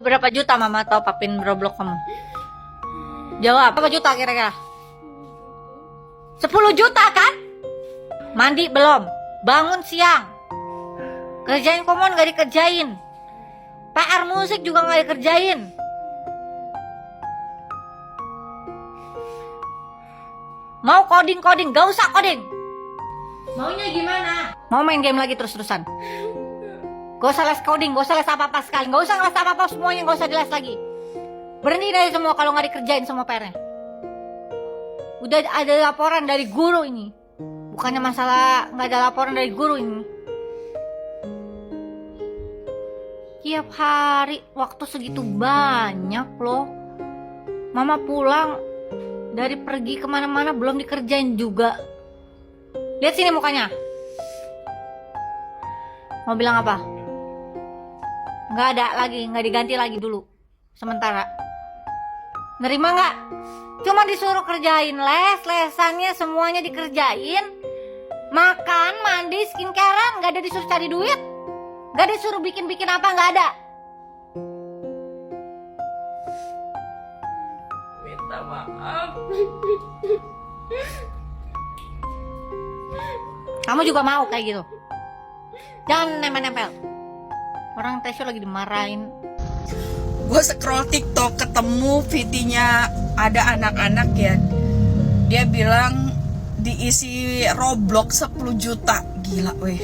Berapa juta mama top upin Roblox kamu? Jawab, berapa juta kira-kira? 10 juta kan? Mandi belum? Bangun siang? Kerjain komon gak dikerjain? PR musik juga gak dikerjain? Mau coding-coding? Gak usah coding. Maunya gimana? Mau main game lagi terus-terusan? Gak usah les coding, gak usah les apa-apa sekali. Gak usah les apa-apa semuanya, gak usah diles lagi. Berhenti dari semua kalau gak dikerjain semua PR-nya. Udah ada laporan dari guru ini. Bukannya masalah gak ada laporan dari guru ini. Tiap hari waktu segitu banyak loh. Mama pulang dari pergi kemana-mana belum dikerjain juga. Lihat sini mukanya. Mau bilang apa? Nggak ada lagi, nggak diganti lagi dulu. Sementara. Nerima nggak? Cuma disuruh kerjain lesannya semuanya dikerjain. Makan, mandi, skincarean, nggak ada disuruh cari duit. Nggak disuruh bikin-bikin apa, nggak ada. Minta maaf. Kamu juga mau kayak gitu? Jangan nempel-nempel. Orang Tesyo lagi dimarahin. Gue scroll TikTok ketemu videonya ada anak-anak ya. Dia bilang diisi Roblox 10 juta. Gila weh.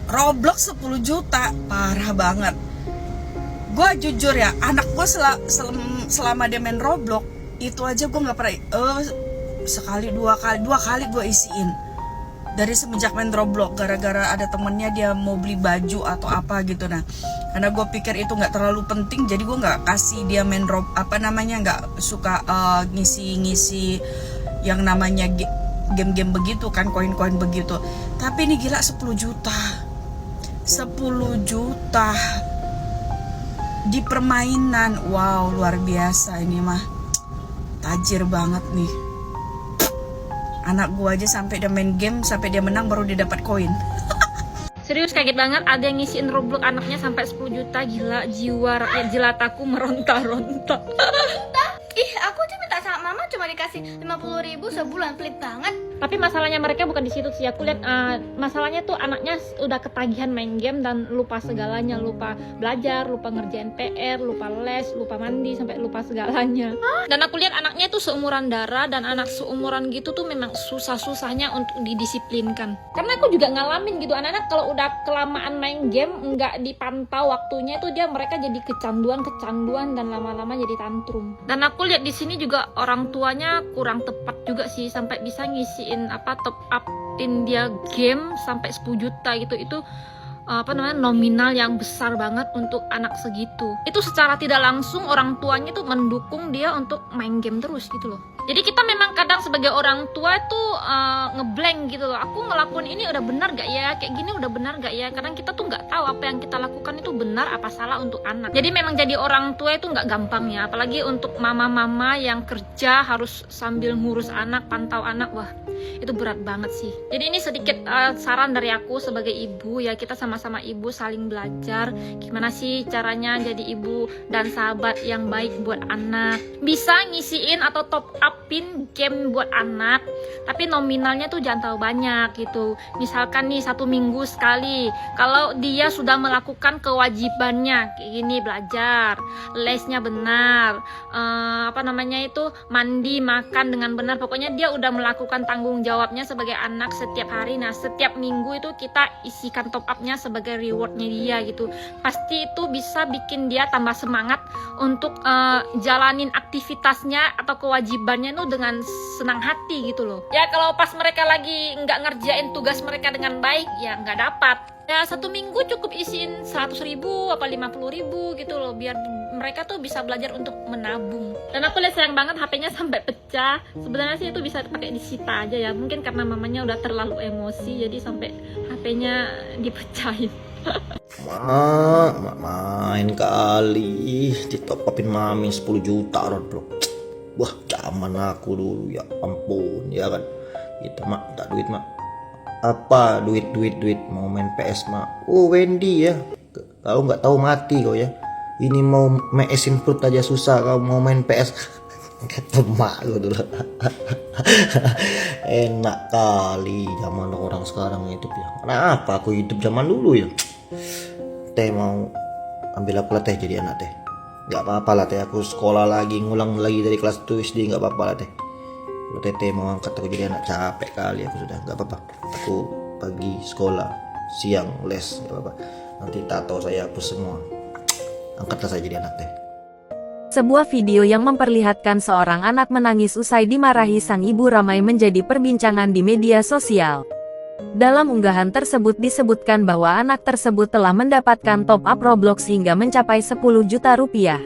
Roblox 10 juta, parah banget. Gue jujur ya, anak gue selama dia main Roblox itu aja gue nggak pernah sekali dua kali gue isiin. Dari semenjak main Roblox, gara-gara ada temennya dia mau beli baju atau apa gitu. Nah, karena gue pikir itu nggak terlalu penting, jadi gue nggak kasih dia main nggak suka ngisi yang namanya game-game begitu kan, koin-koin begitu. Tapi ini gila 10 juta di permainan. Wow, luar biasa ini mah, tajir banget nih. Anak gua aja sampai dia main game, sampai dia menang baru dia dapat koin. Serius kaget banget, ada yang ngisiin Roblox anaknya sampai 10 juta. Gila, jiwa rakyat jelataku meronta-ronta. Ih, aku aja minta sama mama cuma dikasih 50.000 sebulan, pelit banget. Tapi masalahnya mereka bukan di situ sih. Aku lihat masalahnya tuh anaknya udah ketagihan main game dan lupa segalanya, lupa belajar, lupa ngerjain PR, lupa les, lupa mandi, sampai lupa segalanya. Dan aku lihat anaknya tuh seumuran Dara, dan anak seumuran gitu tuh memang susah-susahnya untuk didisiplinkan. Karena aku juga ngalamin gitu, anak-anak kalau udah kelamaan main game, nggak dipantau waktunya itu mereka jadi kecanduan dan lama-lama jadi tantrum. Dan aku lihat di sini juga orang tuanya kurang tepat juga sih, sampai bisa ngisiin top upin dia game sampai 10 juta gitu. Itu nominal yang besar banget untuk anak segitu. Itu secara tidak langsung orang tuanya tuh mendukung dia untuk main game terus gitu loh. Jadi kita memang kadang sebagai orang tua tuh ngeblank gitu loh. Aku ngelakuin ini udah benar gak ya? Kayak gini udah benar gak ya? Kadang kita tuh nggak tahu apa yang kita lakukan itu benar apa salah untuk anak. Jadi memang jadi orang tua itu nggak gampang ya. Apalagi untuk mama-mama yang kerja harus sambil ngurus anak, pantau anak. Wah, itu berat banget sih. Jadi ini sedikit saran dari aku sebagai ibu ya. Kita sama-sama ibu saling belajar gimana sih caranya jadi ibu dan sahabat yang baik buat anak. Bisa ngisiin atau top upin game buat anak, tapi nominalnya tuh jangan terlalu banyak gitu. Misalkan nih 1 minggu sekali, kalau dia sudah melakukan kewajibannya kayak gini, belajar, lesnya benar, mandi, makan dengan benar, pokoknya dia udah melakukan tanggung jawabnya sebagai anak setiap hari. Nah, setiap minggu itu kita isikan top upnya sebagai rewardnya dia gitu. Pasti itu bisa bikin dia tambah semangat untuk jalanin aktivitasnya atau kewajibannya itu dengan senang hati gitu loh. Ya kalau pas mereka lagi nggak ngerjain tugas mereka dengan baik, ya nggak dapat. Ya 1 minggu cukup isiin 100.000 apa 50.000 gitu loh, biar mereka tuh bisa belajar untuk menabung. Dan aku lihat sayang banget HP-nya sampai pecah. Sebenarnya sih itu bisa pakai disita aja ya. Mungkin karena mamanya udah terlalu emosi jadi sampai HP-nya dipecahin. Mak main kali ditop upin mami 10 juta Roblox. Wah, zaman aku dulu ya ampun ya kan. Kita mak tak duit mak. Apa duit mau main PS mah. Oh Wendy ya, kau nggak tahu mati kau ya. Ini mau mesin perut aja susah, kau mau main PS. Kata mak lu dulu. Enak kali zaman orang sekarang hidup ya. Kenapa aku hidup zaman dulu ya? Teh mau ambil aku lah teh jadi anak teh. Gak apa-apa lah teh, aku sekolah lagi, ngulang lagi dari kelas 1 SD, gak apa-apa lah teh. Kalau teh mau angkat aku jadi anak, capek kali aku sudah. Gak apa-apa, aku pagi sekolah, siang les, gak apa-apa. Nanti tato saya hapus semua. Angkatlah saya jadi anak teh. Sebuah video yang memperlihatkan seorang anak menangis usai dimarahi sang ibu ramai menjadi perbincangan di media sosial. Dalam unggahan tersebut disebutkan bahwa anak tersebut telah mendapatkan top up Roblox hingga mencapai 10 juta rupiah.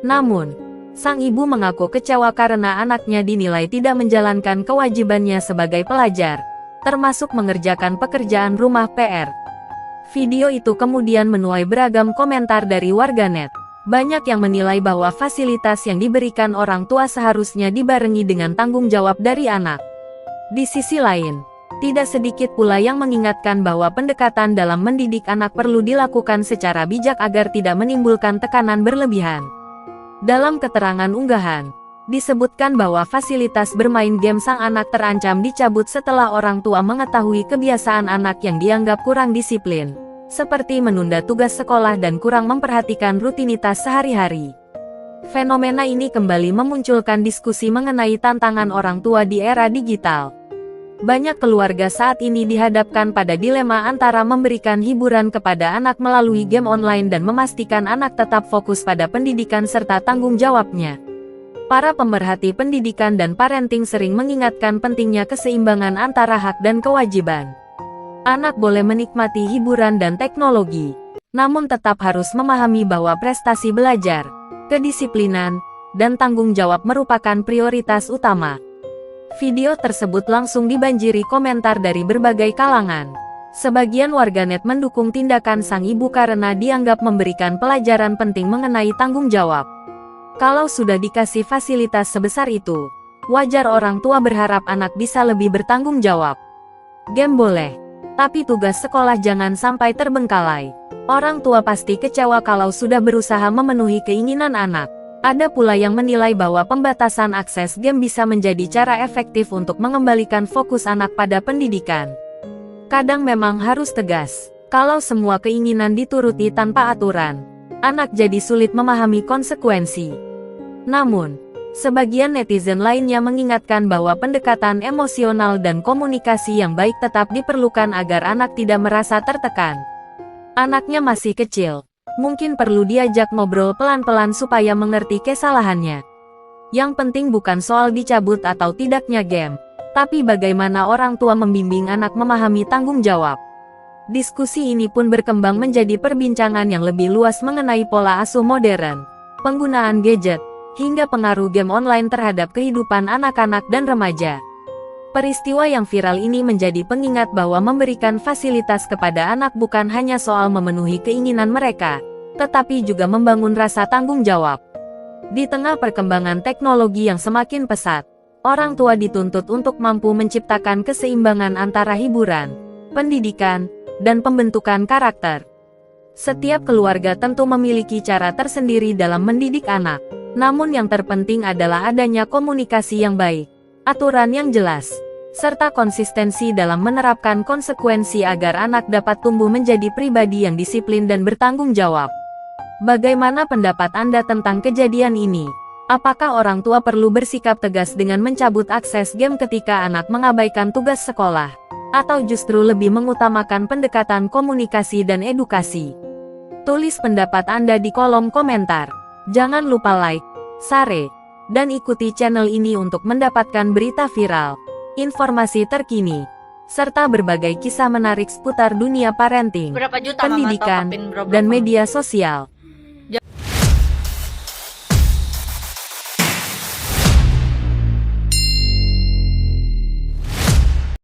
Namun, sang ibu mengaku kecewa karena anaknya dinilai tidak menjalankan kewajibannya sebagai pelajar, termasuk mengerjakan pekerjaan rumah PR. Video itu kemudian menuai beragam komentar dari warganet. Banyak yang menilai bahwa fasilitas yang diberikan orang tua seharusnya dibarengi dengan tanggung jawab dari anak. Di sisi lain, tidak sedikit pula yang mengingatkan bahwa pendekatan dalam mendidik anak perlu dilakukan secara bijak agar tidak menimbulkan tekanan berlebihan. Dalam keterangan unggahan, disebutkan bahwa fasilitas bermain game sang anak terancam dicabut setelah orang tua mengetahui kebiasaan anak yang dianggap kurang disiplin, seperti menunda tugas sekolah dan kurang memperhatikan rutinitas sehari-hari. Fenomena ini kembali memunculkan diskusi mengenai tantangan orang tua di era digital. Banyak keluarga saat ini dihadapkan pada dilema antara memberikan hiburan kepada anak melalui game online dan memastikan anak tetap fokus pada pendidikan serta tanggung jawabnya. Para pemerhati pendidikan dan parenting sering mengingatkan pentingnya keseimbangan antara hak dan kewajiban. Anak boleh menikmati hiburan dan teknologi, namun tetap harus memahami bahwa prestasi belajar, kedisiplinan, dan tanggung jawab merupakan prioritas utama. Video tersebut langsung dibanjiri komentar dari berbagai kalangan. Sebagian warganet mendukung tindakan sang ibu karena dianggap memberikan pelajaran penting mengenai tanggung jawab. Kalau sudah dikasih fasilitas sebesar itu, wajar orang tua berharap anak bisa lebih bertanggung jawab. Game boleh, tapi tugas sekolah jangan sampai terbengkalai. Orang tua pasti kecewa kalau sudah berusaha memenuhi keinginan anak. Ada pula yang menilai bahwa pembatasan akses game bisa menjadi cara efektif untuk mengembalikan fokus anak pada pendidikan. Kadang memang harus tegas. Kalau semua keinginan dituruti tanpa aturan, anak jadi sulit memahami konsekuensi. Namun, sebagian netizen lainnya mengingatkan bahwa pendekatan emosional dan komunikasi yang baik tetap diperlukan agar anak tidak merasa tertekan. Anaknya masih kecil. Mungkin perlu diajak ngobrol pelan-pelan supaya mengerti kesalahannya. Yang penting bukan soal dicabut atau tidaknya game, tapi bagaimana orang tua membimbing anak memahami tanggung jawab. Diskusi ini pun berkembang menjadi perbincangan yang lebih luas mengenai pola asuh modern, penggunaan gadget, hingga pengaruh game online terhadap kehidupan anak-anak dan remaja. Peristiwa yang viral ini menjadi pengingat bahwa memberikan fasilitas kepada anak bukan hanya soal memenuhi keinginan mereka, tetapi juga membangun rasa tanggung jawab. Di tengah perkembangan teknologi yang semakin pesat, orang tua dituntut untuk mampu menciptakan keseimbangan antara hiburan, pendidikan, dan pembentukan karakter. Setiap keluarga tentu memiliki cara tersendiri dalam mendidik anak, namun yang terpenting adalah adanya komunikasi yang baik, aturan yang jelas, serta konsistensi dalam menerapkan konsekuensi agar anak dapat tumbuh menjadi pribadi yang disiplin dan bertanggung jawab. Bagaimana pendapat Anda tentang kejadian ini? Apakah orang tua perlu bersikap tegas dengan mencabut akses game ketika anak mengabaikan tugas sekolah? Atau justru lebih mengutamakan pendekatan komunikasi dan edukasi? Tulis pendapat Anda di kolom komentar. Jangan lupa like, share, dan ikuti channel ini untuk mendapatkan berita viral, informasi terkini, serta berbagai kisah menarik seputar dunia parenting, Berapa juta mama pendidikan, top upin Roblox dan mama? media sosial.